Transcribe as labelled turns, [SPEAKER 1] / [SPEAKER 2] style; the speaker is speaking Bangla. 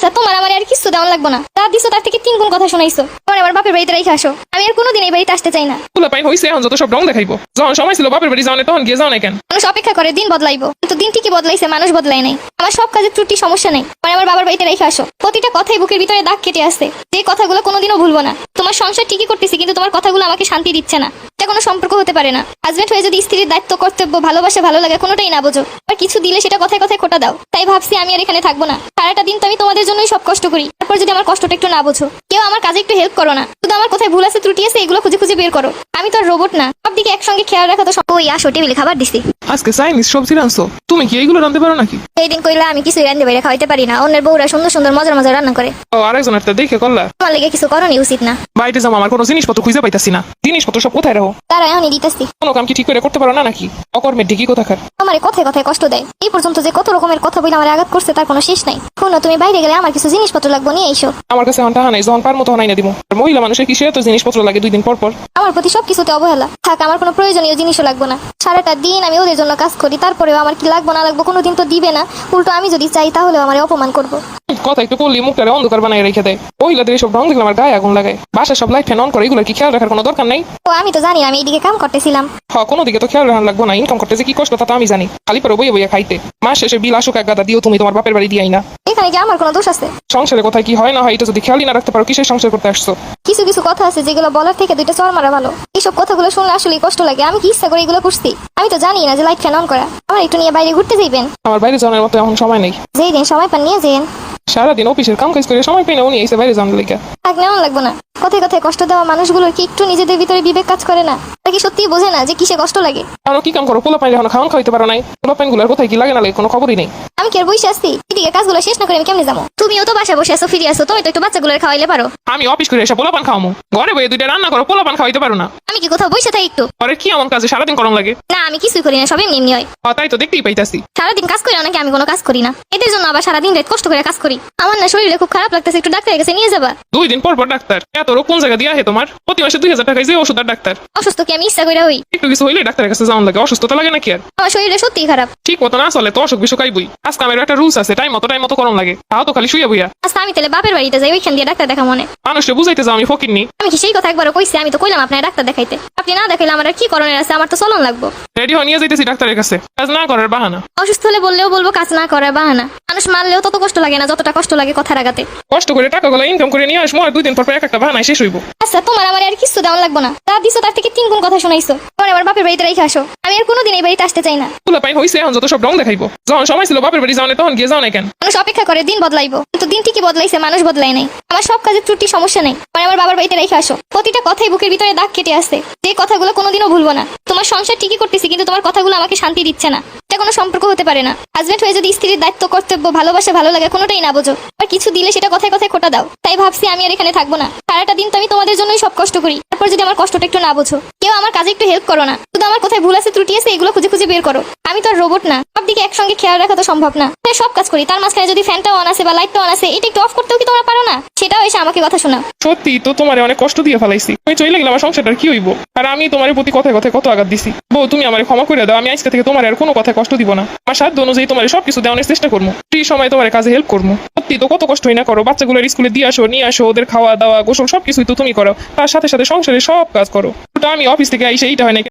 [SPEAKER 1] আচ্ছা তোমার আমার আর কিছু দেওয়া লাগবো না, যা দিছো তার থেকে 3 গুণ কথা শুনাইছো। তোমার আমার বাপের বাড়িতে রেখে আসো, আমি আর কোনোদিন এই বাড়িতে আসতে চাই না।
[SPEAKER 2] পোলা পাইন হইছে এখন যত সব রং দেখাইবো। যখন সময় ছিল বাপের বাড়ি যাওয়া তখন গিয়ে যাও না কেন?
[SPEAKER 1] মানুষ অপেক্ষা করে দিন বদলাইবো, কিন্তু দিন ঠিকই বদলাইছে, মানুষ বদলাই নাই। আমার সব কাজের ত্রুটি সমস্যা নেই, আমার বাবার বাড়িতে রেখে আসো। প্রতিটা কথাই বুকের ভিতরে দাগ কেটে আছে, যে কথাগুলো কোনোদিনও ভুলবো না। তোমার সংসার ঠিকই করতেছি, কিন্তু তোমার কথাগুলো আমাকে শান্তি দিচ্ছে না। এটা কোনো সম্পর্ক হতে পারে না। হাজবেন্ড হয়ে যদি স্ত্রীর দায়িত্ব, কর্তব্য, ভালোবাসা, ভালো লাগে কোনোটাই না বোঝো, আর কিছু দিলে সেটা কথায় কথায় খোটা দাও। তাই ভাবছি আমি আর এখানে থাকবো না। সারাটা দিন তো আমি তোমাদের জন্যই সব কষ্ট করি, তারপর যদি আমার কষ্টটা একটু না বোঝো, কেউ আমার কাজে একটু হেল্প করো না। শুধু আমার কোথায় ভুল আছে, ত্রুটি আছে, এগুলো খুঁজে খুঁজে বের করো। আমি তো আর রোবট না, সব দিকে একসঙ্গে খেয়াল রাখা তো ওই আসো, টেবিলে খাবার দিছি।
[SPEAKER 2] আজকে চাইনিজ সবজি রাঁধছো, তুমি কি এইগুলো রাঁধতে পারো নাকি?
[SPEAKER 1] এই দিন কইলা আমি কিছুই রান্না বাইরে খাওয়াইতে পারি না, অন্যের বউরা সুন্দর সুন্দর মজার মজার রান্না করে।
[SPEAKER 2] ও আরেকজনের তা দেখে করলা?
[SPEAKER 1] তোমার লেগে কিছু করণই উচিত না।
[SPEAKER 2] বাড়িতে যাও, আমার কোনো জিনিসপত্র খুঁজে পাইতাছি না। জিনিসপত্র সব কোথায় রাখো?
[SPEAKER 1] তারা এখনই দিতেছি।
[SPEAKER 2] কোনো কাম কি ঠিক করে করতে পারো না নাকি? অকর্মের ঢিকি কোথাকার।
[SPEAKER 1] আমার কথায় কথায় কষ্ট দেয়। এই পর্যন্ত যে কত রকমের কথা বলে আমার আঘাত করছে তার কোনো শেষ নাই। শুনো, তুমি বাইরে গেলে আমার কিছু জিনিসপত্র লাগবে, নিয়ে এসো।
[SPEAKER 2] আমার কাছে এখন টাকা নাই, যখন পার মতো নাই না দিব। আর মহিলা মানুষের কিসে এত জিনিসপত্র লাগে 2 দিন পর পর?
[SPEAKER 1] আমার প্রতি সবকিছুতে অবহেলা। থাক, আমার কোনো প্রয়োজনীয় জিনিসও লাগবে না। সারাটা দিন আমি ওদের জন্য কাজ করি, তারপরেও আমার কি লাগবে না লাগবে কোনোদিন তো দিবে না। উল্টো আমি যদি চাই তাহলেও আমার অপমান করবো।
[SPEAKER 2] কথা একটু করলি মুখটারে অন্ধকার বানাই রেখে দেয়। মহিলাদের এসব রং দেখলে আমার গায়ে আগুন লাগায়। বাসায় সব লাইট ফ্যান অন করে, এগুলো কি খেয়াল রাখার কোনো দরকার নাই?
[SPEAKER 1] ও আমি তো জানি, আমি এইদিকে কাম করতেছিলাম।
[SPEAKER 2] কোনো দিকে তো খেয়াল রাখার লাগবো না। ইনকাম করতে যে কি কষ্ট তা তো আমি জানি। খালি পরে বইয়ে বইয়ে খাইতে। মাস শেষে বিল আসুক এক গাদা দিও, তুমি তোমার বাপের বাড়ি দিয়াই না।
[SPEAKER 1] এখানে কি আমার কোনো দোষ আছে?
[SPEAKER 2] সংসারে কোথায় কি হয় না হয় এটা যদি খেয়ালই না রাখতে পারো, কিসের সংসার করতে আসছো?
[SPEAKER 1] কিছু কিছু কথা আছে যেগুলো বলার থেকে 2টা চর মারা ভালো। এইসব কথাগুলো শুনলে আসলে কষ্ট লাগে। আমি কি ইচ্ছা করে এগুলো করছি? আমি তো জানি না যে লাইট ফ্যান অন করা। আমার একটু নিয়ে বাইরে ঘুরতে যাইবেন?
[SPEAKER 2] আমার বাইরে যাওয়ার মতো এখন সময় নেই।
[SPEAKER 1] যেই দিন সময় পান নিয়ে যেন।
[SPEAKER 2] সারাদিন অফিসের কাম কাজ করে সময় পাই না, উনি এসে বাইরে যাওয়ার লেগে।
[SPEAKER 1] থাক, নেওয়া লাগবো না। কথায় কথায় কষ্ট দেওয়া মানুষগুলোর কি একটু নিজেদের ভিতরে বিবেক কাজ করে না? তারা কি সত্যিই বোঝে না যে কিসে কষ্ট লাগে?
[SPEAKER 2] কারণ কি কাম করো? পোলা পাইলে এখন খাওয়ান খাওয়াইতে পারো নাই। পোলা পাইন গুলার কোথায় কি লাগে না লাগে কোনো খবরই নেই।
[SPEAKER 1] আমি কি আর বসে আসছি? এদিকে কাজগুলো শেষ না করে আমি কেমনে যাবো? তুমিও তো বাসা বসে আসো, ফিরে আসো, তুমি তো একটু বাচ্চাগুলোর খাওয়াইলে পারো।
[SPEAKER 2] আমি অফিস করে এসে পোলা পান খাওয়ামো, ঘরে বইয়ে 2টা রান্না করো, পোলা পান খাওয়াইতে পারো না?
[SPEAKER 1] আমি কি কোথাও বসে থাকি একটু?
[SPEAKER 2] আরে কি এমন কাজে সারাদিন করম লাগে?
[SPEAKER 1] না, আমি কিছুই করি না, সব এমনি এমনি হয়।
[SPEAKER 2] তাই তো দেখতেই পাইতাছি।
[SPEAKER 1] সারাদিন কাজ করি নাকি? আমি কোনো কাজ করি না। এদের জন্য আবার সারাদিন রাত কষ্ট করে কাজ করি। আমার না শরীরে খুব খারাপ লাগতেছে, একটু ডাক্তারের কাছে নিয়ে যাবা?
[SPEAKER 2] 2 দিন পর পর ডাক্তার? এত রোগ কোন জায়গা দিয়া হে তোমার? প্রতি মাসে 2000 টাকায় যে ওষুধ আর ডাক্তার।
[SPEAKER 1] অসুস্থ কি আমি ইচ্ছা করে হই?
[SPEAKER 2] একটু কিছু হইলে ডাক্তারের কাছে যাওয়ান লাগে, অসুস্থতা লাগে নাকি আর?
[SPEAKER 1] আমার শরীরে সত্যিই খারাপ।
[SPEAKER 2] ঠিক মতো না চলে তো অসুখ বিসুখ আইবই। আজকে আমার একটা রুলস আছে, টাইম মতো করম লাগে, তাও তো খালি শুয়ে বইয়া।
[SPEAKER 1] আচ্ছা আমি তাহলে বাপের বাড়িতে যাই, ওইখান দিয়ে ডাক্তার দেখা মনে।
[SPEAKER 2] মানুষকে বুঝাইতে যাও আমি ফকির নি?
[SPEAKER 1] আমি কি সেই কথা একবারও কইছি? আমি তো কইলাম আপনার ডাক্তার দেখাইতে। আপনি না দেখাইলে আমার আর কি করণের আছে? আমার তো চলন লাগবো।
[SPEAKER 2] রেডি হয়ে নিয়ে যাইতেছি ডাক্তারের কাছে, কাজ না করার বাহানা।
[SPEAKER 1] অসুস্থ হলে বললেও বলবো কাজ না করার বাহানা। মানুষ মারলেও তত কষ্ট লাগে না যতটা কষ্ট লাগে কথা রাগাতে।
[SPEAKER 2] কষ্ট করে টাকাগুলো ইনকাম করে নিয়ে আসবো, আর 2 দিন পর পর একটা বাহানায় শেষ হইব।
[SPEAKER 1] আচ্ছা তোমার আমার আর কিছু দেওয়া লাগবো না, যা দিছো তার থেকে 3 গুণ কথা শুনাইছো। তোমার আমার বাপের বাড়িতে রেখে আসো, আমি আর কোনোদিন এই বাড়িতে আসতে চাই না।
[SPEAKER 2] পোলা পাইন হইছে এখন যত সব রং দেখাইবো। যখন সময় ছিল বাপের বাড়ি যাওয়া তখন গিয়ে যাও না কেন?
[SPEAKER 1] মানুষ অপেক্ষা করে দিন বদলাইবো, কিন্তু দিন ঠিকই বদলাইছে, মানুষ বদলাই নাই। আমার সব কাজের ত্রুটি সমস্যা নেই, আমার বাবার বাড়িতে রেখে আসো। প্রতিটা কথাই বুকের ভিতরে দাগ কেটে আছে, যে কথাগুলো কোনোদিনও ভুলবো না। তোমার সংসার ঠিকই করতেছি, কিন্তু তোমার কথাগুলো আমাকে শান্তি দিচ্ছে না। এটা কোনো সম্পর্ক হতে পারে না। হাজবেন্ড হয়ে যদি স্ত্রীর দায়িত্ব, কর্তব্য, ভালোবাসা, ভালো লাগে কোনোটাই না বোঝো, আর কিছু দিলে সেটা কথায় কথায় খোটা দাও। তাই ভাবছি আমি আর এখানে থাকবো না। সারাটা দিন তো আমি তোমাদের জন্যই সব কষ্ট করি, তারপর যদি আমার কষ্টটা একটু না বোঝো, কেউ আমার কাজে একটু হেল্প করো না। শুধু আমার কোথায় ভুল আছে, ত্রুটি আছে, এগুলো খুঁজে খুঁজে বের করো। আমি তো আর রোবট না, সব দিকে একসঙ্গে খেয়াল রাখা তো সম্ভব না। তাই সব কাজ করি, তার মাঝখানে যদি ফ্যানটা অন আছে বা লাইটটা অন আছে, এটা একটু অফ করতেও কি তোমরা পারো না? সেটাও এসে আমাকে কথা শোনাও।
[SPEAKER 2] সত্যি তো তোমারে অনেক কষ্ট দিয়ে ফেলাইছি। আমি চলে গেলে আমার সংসারটার কি হইব? আর আমি তোমার প্রতি কথায় কথায় কত আঘাত দিছি। বউ তুমি আমার ক্ষমা করে দাও, আমি আজকে থেকে তোমার আর কোনো কথায় কষ্ট দিব না। আমার সাধ্য অনুযায়ী তোমার সবকিছু দেওয়ার চেষ্টা করবো, ফ্রি সময় তোমার কাজে হেল্প করবো। সত্যি তো কত কষ্ট হই না করো, বাচ্চাগুলোর স্কুলে দিয়ে আসো, নিয়ে আসো, ওদের খাওয়া দাওয়া গোসল সবকিছুই তো তুমি করো, তার সাথে সাথে সংসারে সব কাজ করো। ওটা আমি অফিস থেকে আইসে এইটা হয় না